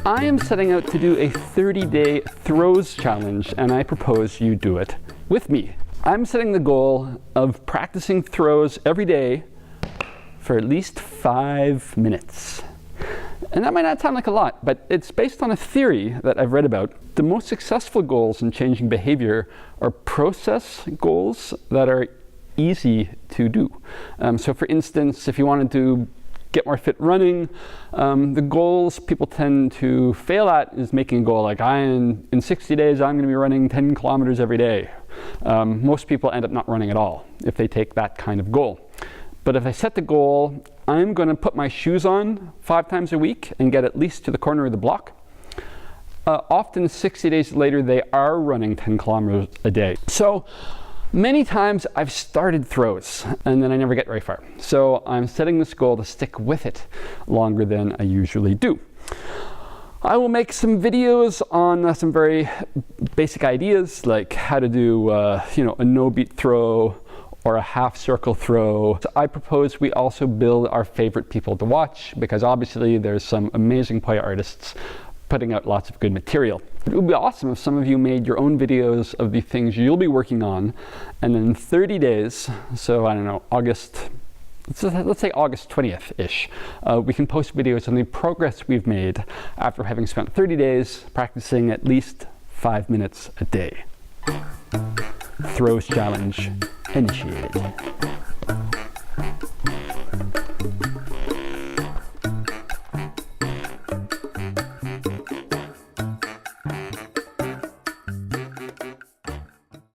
I am setting out to do a 30-day throws challenge, and I propose you do it with me. I'm setting the goal of practicing throws every day for at least 5 minutes. And that might not sound like a lot, but it's based on a theory that I've read about. The most successful goals in changing behavior are process goals that are easy to do. So for instance, if you wanted to get more fit running, the goals people tend to fail at is making a goal like, in 60 days I'm going to be running 10 kilometers every day. Most people end up not running at all if they take that kind of goal. But if I set the goal, I'm going to put my shoes on 5 times a week and get at least to the corner of the block. Often 60 days later, they are running 10 kilometers a day. So many times I've started throws and then I never get very far. So I'm setting this goal to stick with it longer than I usually do. I will make some videos on some very basic ideas like how to do a no-beat throw or a half circle throw. So I propose we also build our favorite people to watch, because obviously there's some amazing Poi artists putting out lots of good material. It would be awesome if some of you made your own videos of the things you'll be working on, and then in 30 days, so I don't know, let's say August 20th-ish, we can post videos on the progress we've made after having spent 30 days practicing at least 5 minutes a day. Throws challenge initiated.